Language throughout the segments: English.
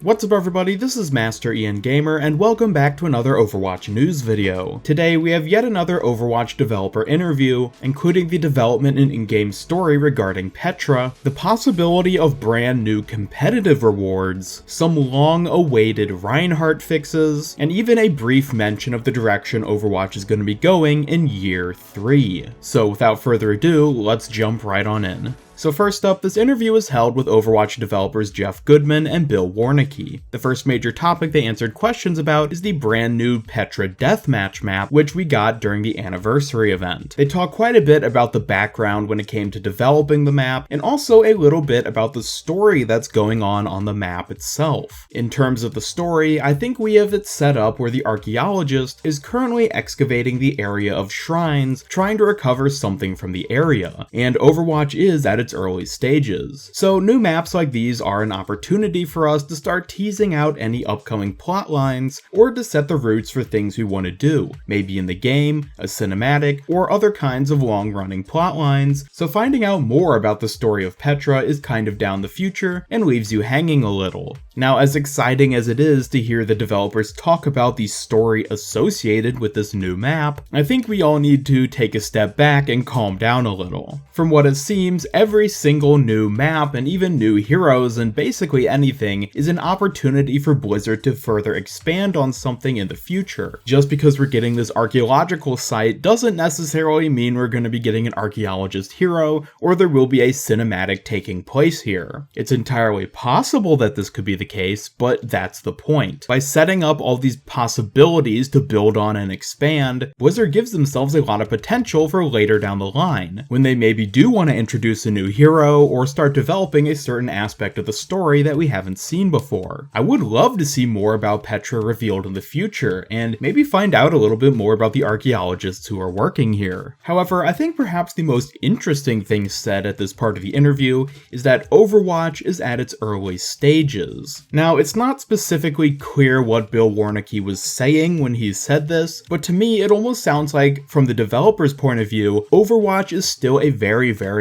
What's up everybody, this is Master Ian Gamer, and welcome back to another Overwatch news video. Today we have yet another Overwatch developer interview, including the development and in-game story regarding Petra, the possibility of brand new competitive rewards, some long-awaited Reinhardt fixes, and even a brief mention of the direction Overwatch is going to be going in Year 3. So without further ado, let's jump right on in. So first up, this interview was held with Overwatch developers Jeff Goodman and Bill Warnicki. The first major topic they answered questions about is the brand new Petra Deathmatch map, which we got during the anniversary event. They talked quite a bit about the background when it came to developing the map, and also a little bit about the story that's going on the map itself. In terms of the story, I think we have it set up where the archaeologist is currently excavating the area of shrines, trying to recover something from the area, and Overwatch is at its early stages. So new maps like these are an opportunity for us to start teasing out any upcoming plot lines, or to set the roots for things we want to do, maybe in the game, a cinematic, or other kinds of long-running plot lines, so finding out more about the story of Petra is kind of down the future and leaves you hanging a little. Now, as exciting as it is to hear the developers talk about the story associated with this new map, I think we all need to take a step back and calm down a little. From what it seems, every single new map and even new heroes and basically anything is an opportunity for Blizzard to further expand on something in the future. Just because we're getting this archaeological site doesn't necessarily mean we're going to be getting an archaeologist hero or there will be a cinematic taking place here. It's entirely possible that this could be the case, but that's the point. By setting up all these possibilities to build on and expand, Blizzard gives themselves a lot of potential for later down the line, when they maybe do want to introduce a new hero or start developing a certain aspect of the story that we haven't seen before. I would love to see more about Petra revealed in the future, and maybe find out a little bit more about the archaeologists who are working here. However, I think perhaps the most interesting thing said at this part of the interview is that Overwatch is at its early stages. Now, it's not specifically clear what Bill Warnicki was saying when he said this, but to me it almost sounds like, from the developer's point of view, Overwatch is still a very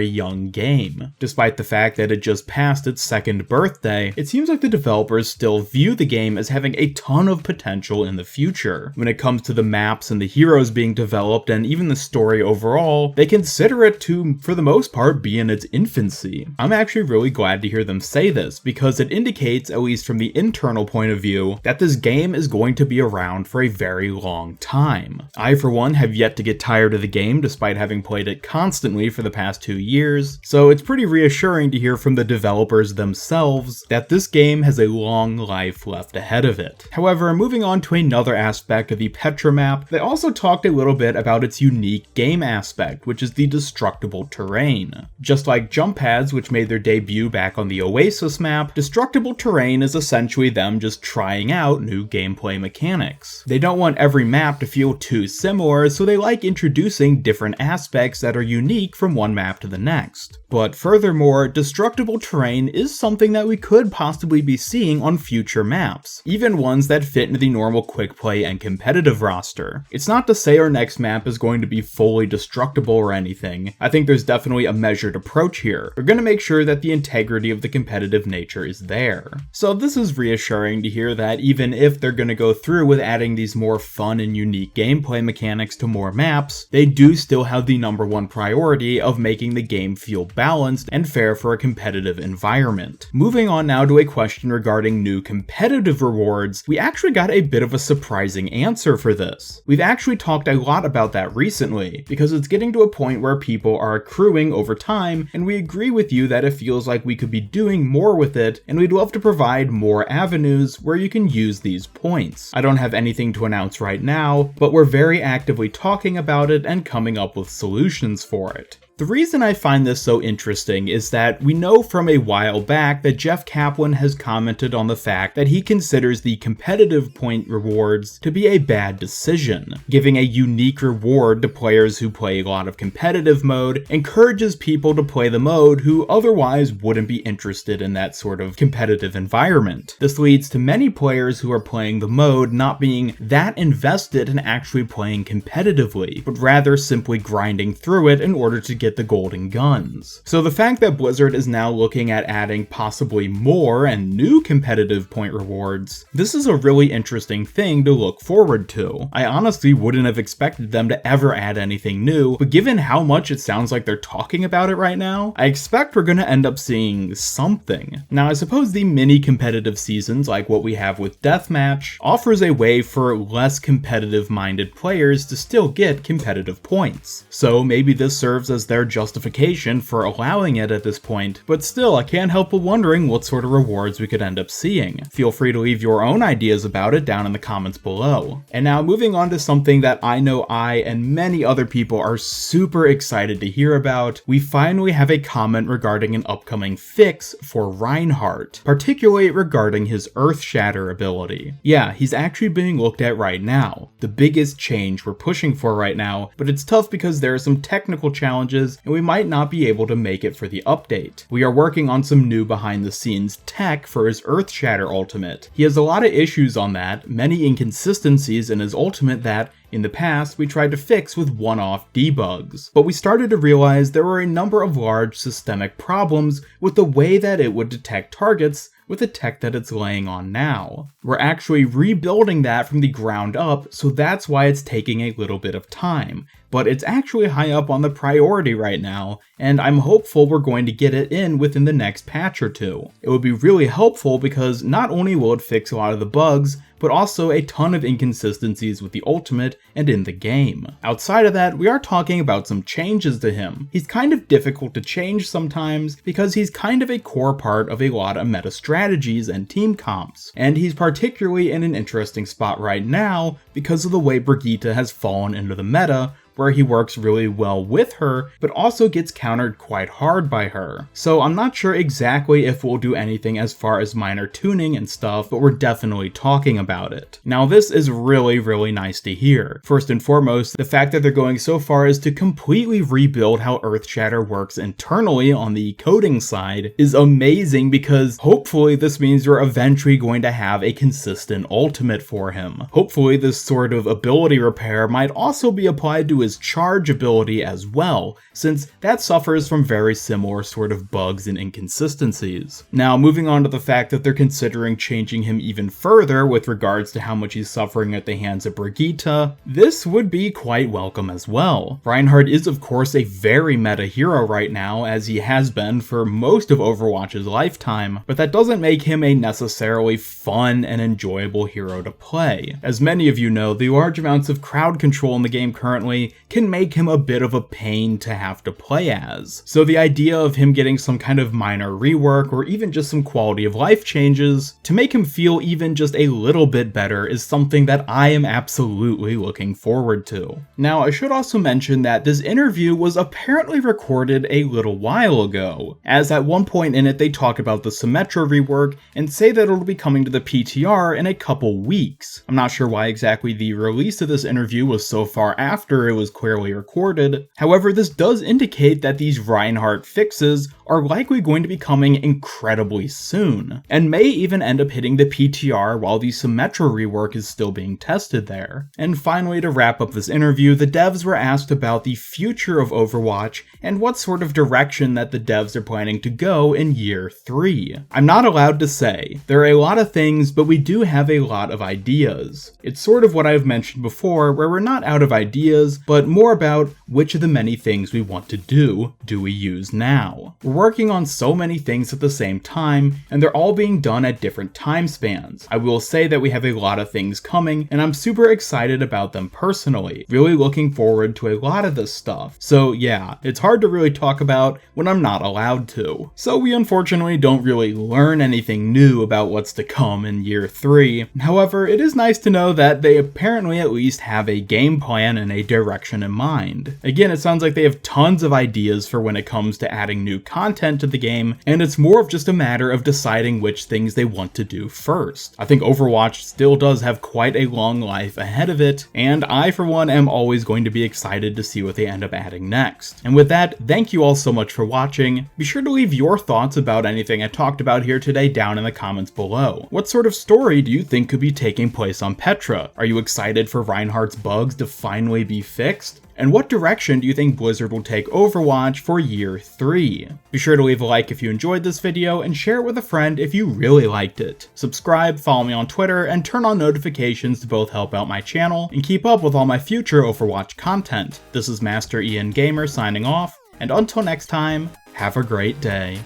young game. Despite the fact that it just passed its second birthday, it seems like the developers still view the game as having a ton of potential in the future. When it comes to the maps and the heroes being developed and even the story overall, they consider it to, for the most part, be in its infancy. I'm actually really glad to hear them say this, because it indicates, at least from the internal point of view, that this game is going to be around for a very long time. I, for one, have yet to get tired of the game despite having played it constantly for the past 2 years, so it's pretty reassuring to hear from the developers themselves that this game has a long life left ahead of it. However, moving on to another aspect of the Petra map, they also talked a little bit about its unique game aspect, which is the destructible terrain. Just like jump pads, which made their debut back on the Oasis map, destructible terrain is essentially them just trying out new gameplay mechanics. They don't want every map to feel too similar, so they like introducing different aspects that are unique from one map to the next. But furthermore, destructible terrain is something that we could possibly be seeing on future maps, even ones that fit into the normal quick play and competitive roster. It's not to say our next map is going to be fully destructible or anything. I think there's definitely a measured approach here. We're going to make sure that the integrity of the competitive nature is there. So this is reassuring to hear that even if they're going to go through with adding these more fun and unique gameplay mechanics to more maps, they do still have the #1 priority of making the game feel balanced and fair for a competitive environment. Moving on now to a question regarding new competitive rewards, we actually got a bit of a surprising answer for this. We've actually talked a lot about that recently, because it's getting to a point where people are accruing over time, and we agree with you that it feels like we could be doing more with it, and we'd love to provide more avenues where you can use these points. I don't have anything to announce right now, but we're very actively talking about it and coming up with solutions for it. The reason I find this so interesting is that we know from a while back that Jeff Kaplan has commented on the fact that he considers the competitive point rewards to be a bad decision. Giving a unique reward to players who play a lot of competitive mode encourages people to play the mode who otherwise wouldn't be interested in that sort of competitive environment. This leads to many players who are playing the mode not being that invested in actually playing competitively, but rather simply grinding through it in order to get get the golden guns. So the fact that Blizzard is now looking at adding possibly more and new competitive point rewards, this is a really interesting thing to look forward to. I honestly wouldn't have expected them to ever add anything new, but given how much it sounds like they're talking about it right now, I expect we're gonna end up seeing something. Now I suppose the mini competitive seasons like what we have with Deathmatch offers a way for less competitive minded players to still get competitive points. So maybe this serves as their justification for allowing it at this point, but still I can't help but wondering what sort of rewards we could end up seeing. Feel free to leave your own ideas about it down in the comments below. And now moving on to something that I know I and many other people are super excited to hear about, we finally have a comment regarding an upcoming fix for Reinhardt, particularly regarding his Earthshatter ability. Yeah, he's actually being looked at right now, the biggest change we're pushing for right now, but it's tough because there are some technical challenges and we might not be able to make it for the update. We are working on some new behind the scenes tech for his Earthshatter ultimate. He has a lot of issues on that, many inconsistencies in his ultimate that in the past, we tried to fix with one-off debugs, but we started to realize there were a number of large systemic problems with the way that it would detect targets with the tech that it's laying on now. We're actually rebuilding that from the ground up, so that's why it's taking a little bit of time. But it's actually high up on the priority right now, and I'm hopeful we're going to get it in within the next patch or two. It would be really helpful because not only will it fix a lot of the bugs, but also a ton of inconsistencies with the ultimate and in the game. Outside of that, we are talking about some changes to him. He's kind of difficult to change sometimes because he's kind of a core part of a lot of meta strategies and team comps. And he's particularly in an interesting spot right now because of the way Brigitte has fallen into the meta, where he works really well with her, but also gets countered quite hard by her. So I'm not sure exactly if we'll do anything as far as minor tuning and stuff, but we're definitely talking about it. Now this is really nice to hear. First and foremost, the fact that they're going so far as to completely rebuild how Earthshatter works internally on the coding side is amazing because hopefully this means we're eventually going to have a consistent ultimate for him. Hopefully this sort of ability repair might also be applied to his charge ability as well, since that suffers from very similar sort of bugs and inconsistencies. Now moving on to the fact that they're considering changing him even further with regards to how much he's suffering at the hands of Brigitte, this would be quite welcome as well. Reinhardt is of course a very meta hero right now, as he has been for most of Overwatch's lifetime, but that doesn't make him a necessarily fun and enjoyable hero to play. As many of you know, the large amounts of crowd control in the game currently can make him a bit of a pain to have to play as. So the idea of him getting some kind of minor rework or even just some quality of life changes to make him feel even just a little bit better is something that I am absolutely looking forward to. Now I should also mention that this interview was apparently recorded a little while ago, as at one point in it they talk about the Symmetra rework and say that it'll be coming to the PTR in a couple weeks. I'm not sure why exactly the release of this interview was so far after it was clearly recorded. However, this does indicate that these Reinhardt fixes are likely going to be coming incredibly soon, and may even end up hitting the PTR while the Symmetra rework is still being tested there. And finally, to wrap up this interview, the devs were asked about the future of Overwatch and what sort of direction that the devs are planning to go in year 3. I'm not allowed to say. There are a lot of things, but we do have a lot of ideas. It's sort of what I've mentioned before, where we're not out of ideas, but more about which of the many things we want to do we use now. We're working on so many things at the same time, and they're all being done at different time spans. I will say that we have a lot of things coming, and I'm super excited about them personally. Really looking forward to a lot of this stuff. So yeah, it's hard to really talk about when I'm not allowed to. So we unfortunately don't really learn anything new about what's to come in year 3. However, it is nice to know that they apparently at least have a game plan and a direction in mind. Again, it sounds like they have tons of ideas for when it comes to adding new content to the game, and it's more of just a matter of deciding which things they want to do first. I think Overwatch still does have quite a long life ahead of it, and I for one am always going to be excited to see what they end up adding next. And with that, thank you all so much for watching. Be sure to leave your thoughts about anything I talked about here today down in the comments below. What sort of story do you think could be taking place on Petra? Are you excited for Reinhardt's bugs to finally be fixed? And what direction do you think Blizzard will take Overwatch for Year 3? Be sure to leave a like if you enjoyed this video and share it with a friend if you really liked it. Subscribe, follow me on Twitter, and turn on notifications to both help out my channel and keep up with all my future Overwatch content. This is Master Ian Gamer signing off, and until next time, have a great day.